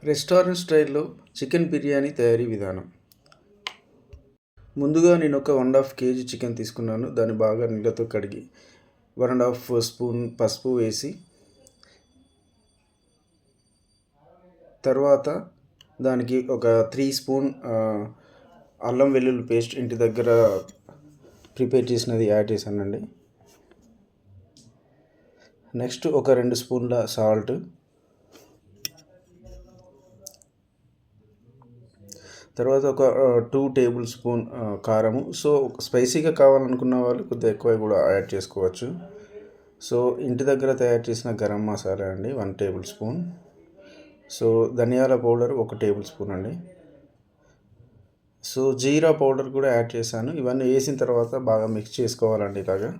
Restaurant స్టైల్లో chicken biryani తయారీ విధానం. ముందుగా నేను ఒక 1.5 kg చికెన్ తీసుకున్నాను. దాన్ని బాగా నీళ్ళతో కడిగి 1.5 స్పూన్ పసుపు వేసి, తర్వాత దానికి ఒక 3 స్పూన్ అల్లం వెల్లుల్లి పేస్ట్ ఇంటి దగ్గర ప్రిపేర్ చేసినది యాడ్ చేశానండి. నెక్స్ట్ ఒక 2 స్పూన్ల సాల్ట్, తర్వాత ఒక 2 టేబుల్ స్పూన్ కారము. సో స్పైసీగా కావాలనుకున్న వాళ్ళు కొద్దిగా ఎక్కువ కూడా యాడ్ చేసుకోవచ్చు. సో ఇంటి దగ్గర తయారు చేసిన గరం మసాలా అండి 1 టేబుల్ స్పూన్. సో ధనియాల పౌడర్ 1 టేబుల్ స్పూన్ అండి. సో జీరా పౌడర్ కూడా యాడ్ చేశాను. ఇవన్నీ వేసిన తర్వాత బాగా మిక్స్ చేసుకోవాలండి. ఇలాగా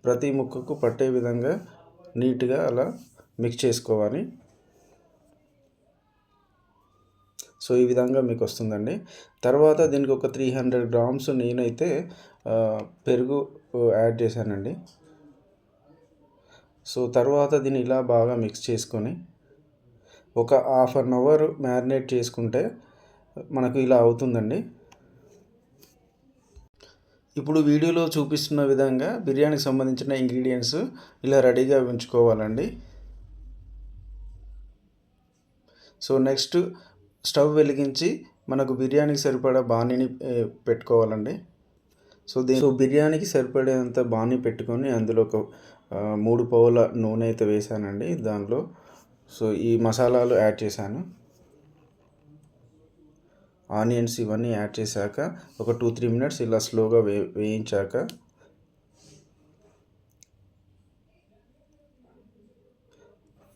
ప్రతి ముక్కకు పట్టే విధంగా నీట్గా అలా మిక్స్ చేసుకోవాలి. సో ఈ విధంగా మీకు వస్తుందండి. తర్వాత దీనికి ఒక 300 గ్రామ్స్ నేనైతే పెరుగు యాడ్ చేశానండి. సో తర్వాత దీన్ని ఇలా బాగా మిక్స్ చేసుకొని ఒక 1/2 అవర్ మ్యారినేట్ చేసుకుంటే మనకు ఇలా అవుతుందండి. ఇప్పుడు వీడియోలో చూపిస్తున్న విధంగా బిర్యానీకి సంబంధించిన ఇంగ్రీడియంట్స్ ఇలా రెడీగా ఉంచుకోవాలండి. సో నెక్స్ట్ స్టవ్ వెలిగించి మనకు బిర్యానీకి సరిపడా బాణీని పెట్టుకోవాలండి. సో బిర్యానీకి సరిపడేంత బాణీ పెట్టుకొని అందులో ఒక 3 పావుల నూనె అయితే వేసానండి. దానిలో సో ఈ మసాలాలు యాడ్ చేశాను. ఆనియన్స్ ఇవన్నీ యాడ్ చేశాక ఒక 2-3 మినిట్స్ ఇలా స్లోగా వేయించాక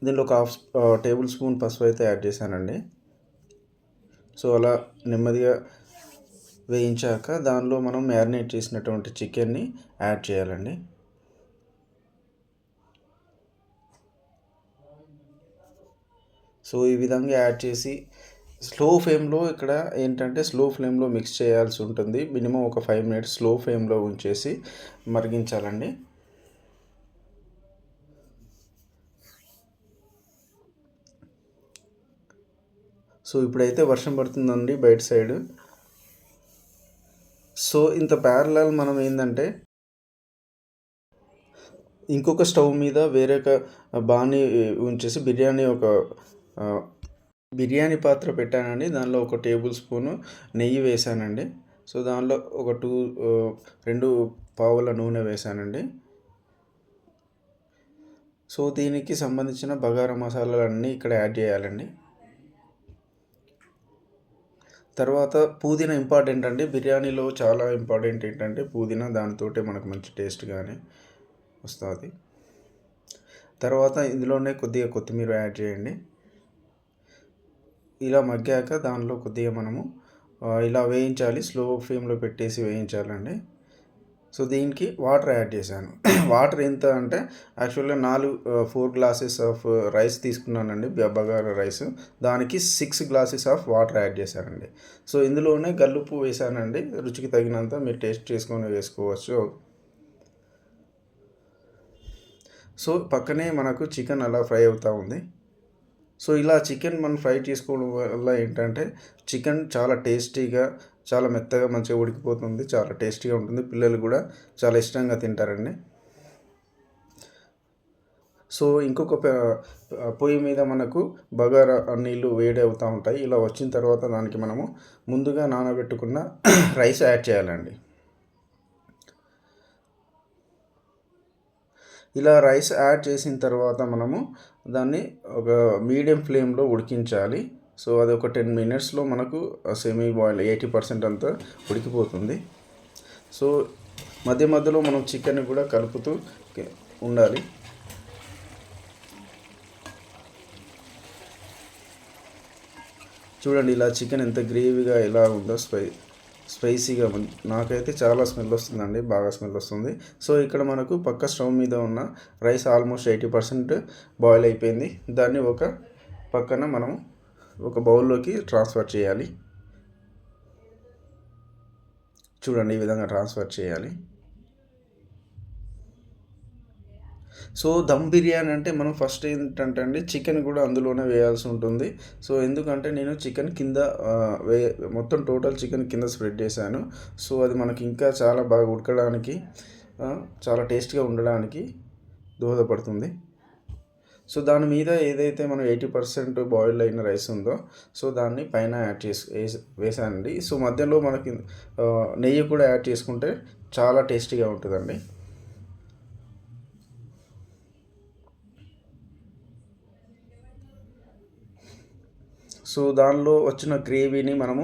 దీనిలో ఒక 1/2 టేబుల్ స్పూన్ పసుపు అయితే యాడ్ చేశానండి. సో అలా నెమ్మదిగా వేయించాక దానిలో మనం మ్యారినేట్ చేసినటువంటి చికెన్ని యాడ్ చేయాలండి. సో ఈ విధంగా యాడ్ చేసి స్లో ఫ్లేమ్లో ఇక్కడ ఏంటంటే స్లో ఫ్లేమ్లో మిక్స్ చేయాల్సి ఉంటుంది. మినిమం ఒక 5 మినిట్స్ స్లో ఫ్లేమ్లో ఉంచేసి మరిగించాలండి. సో ఇప్పుడైతే వర్షం పడుతుందండి బయట సైడ్. సో ఇంత ప్యారలల్ మనం ఏంటంటే ఇంకొక స్టవ్ మీద వేరే బాణీ ఉంచేసి బిర్యానీ పాత్ర పెట్టానండి. దానిలో 1 టేబుల్ స్పూను నెయ్యి వేసానండి. సో దానిలో ఒక 2 పావుల నూనె వేసానండి. సో దీనికి సంబంధించిన బగారా మసాలాలన్నీ ఇక్కడ యాడ్ చేయాలండి. తర్వాత పుదీనా ఇంపార్టెంట్ అండి. బిర్యానీలో చాలా ఇంపార్టెంట్ ఏంటంటే పుదీనా. దానితోటే మనకు మంచి టేస్ట్ కానీ వస్తుంది. తర్వాత ఇందులోనే కొద్దిగా కొత్తిమీర యాడ్ చేయండి. ఇలా మగ్గాక దానిలో కొద్దిగా మనము ఇలా వేయించాలి. స్లో ఫ్లేమ్లో పెట్టేసి వేయించాలండి. సో దీనికి వాటర్ యాడ్ చేశాను. వాటర్ ఎంత అంటే యాక్చువల్గా 4 గ్లాసెస్ ఆఫ్ రైస్ తీసుకున్నానండి, బగారా రైస్. దానికి 6 గ్లాసెస్ ఆఫ్ వాటర్ యాడ్ చేశానండి. సో ఇందులోనే గల్లుప్పు వేసానండి, రుచికి తగినంత మీరు టేస్ట్ చేసుకొని వేసుకోవచ్చు. సో పక్కనే మనకు చికెన్ అలా ఫ్రై అవుతూ ఉంది. సో ఇలా చికెన్ మనం ఫ్రై చేసుకోవడం వల్ల ఏంటంటే చికెన్ చాలా టేస్టీగా, చాలా మెత్తగా మంచిగా ఉడికిపోతుంది. చాలా టేస్టీగా ఉంటుంది. పిల్లలు కూడా చాలా ఇష్టంగా తింటారండి. సో ఇంకొక పొయ్యి మీద మనకు బగారా నీళ్ళు వేడి అవుతూ ఉంటాయి. ఇలా వచ్చిన తర్వాత దానికి మనము ముందుగా నానబెట్టుకున్న రైస్ యాడ్ చేయాలండి. ఇలా రైస్ యాడ్ చేసిన తర్వాత మనము దాన్ని ఒక మీడియం ఫ్లేమ్లో ఉడికించాలి. సో అది ఒక 10 మినిట్స్లో మనకు సెమీ బాయిల్ 80% అంతా ఉడికిపోతుంది. సో మధ్య మధ్యలో మనం చికెన్ కూడా కలుపుతూ ఉండాలి. చూడండి ఇలా చికెన్ ఎంత గ్రేవీగా ఎలా ఉందో, స్పైసీగా నాకైతే చాలా స్మెల్ వస్తుందండి, బాగా స్మెల్ వస్తుంది. సో ఇక్కడ మనకు పక్క స్టవ్ మీద ఉన్న రైస్ ఆల్మోస్ట్ 80% బాయిల్ అయిపోయింది. దాన్ని ఒక పక్కన మనం ఒక బౌల్లోకి ట్రాన్స్ఫర్ చేయాలి. చూడండి ఈ విధంగా ట్రాన్స్ఫర్ చేయాలి. సో దమ్ బిర్యానీ అంటే మనం ఫస్ట్ ఏంటంటే అండి చికెన్ కూడా అందులోనే వేయాల్సి ఉంటుంది. సో ఎందుకంటే నేను చికెన్ కింద మొత్తం టోటల్ చికెన్ కింద స్ప్రెడ్ చేశాను. సో అది మనకి ఇంకా చాలా బాగా ఉడకడానికి చాలా టేస్ట్గా ఉండడానికి దోహదపడుతుంది. సో దాని మీద ఏదైతే మనం 80% బాయిల్ అయిన రైస్ ఉందో సో దాన్ని పైన యాడ్ వేసానండి. సో మధ్యలో మనకి నెయ్యి కూడా యాడ్ చేసుకుంటే చాలా టేస్టీగా ఉంటుందండి. సో దానిలో వచ్చిన గ్రేవీని మనము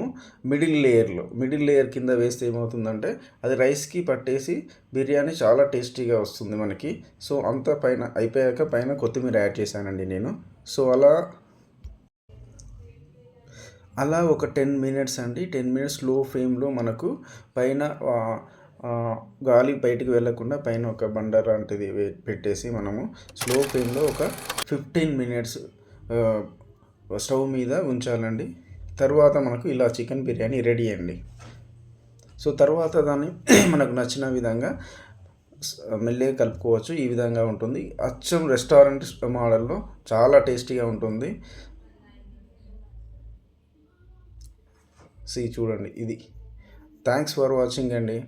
మిడిల్ లేయర్ కింద వేస్తే ఏమవుతుందంటే అది రైస్కి పట్టేసి బిర్యానీ చాలా టేస్టీగా వస్తుంది మనకి. సో అంతా పైన అయిపోయాక పైన కొత్తిమీర యాడ్ చేశానండి నేను. సో అలా ఒక 10 మినిట్స్ అండి. 10 మినిట్స్ లో ఫ్లేమ్లో మనకు పైన గాలి బయటికి వెళ్ళకుండా పైన ఒక బండ లాంటిది పెట్టేసి మనము స్లో ఫ్లేమ్లో ఒక 15 మినిట్స్ స్టవ్ మీద ఉంచాలండి. తర్వాత మనకు ఇలా చికెన్ బిర్యానీ రెడీ అండి. సో తర్వాత దాన్ని మనకు నచ్చిన విధంగా మెల్లగా కలుపుకోవచ్చు. ఈ విధంగా ఉంటుంది. అచ్చం రెస్టారెంట్ మోడల్లో చాలా టేస్టీగా ఉంటుంది. చూడండి ఇది. థ్యాంక్స్ ఫర్ వాచింగ్ అండి.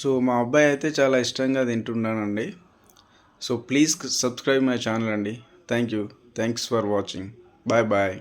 సో మా అబ్బాయి అయితే చాలా ఇష్టంగా తింటున్నానండి. So please subscribe my channel అండి. Thank you. Thanks for watching. Bye bye.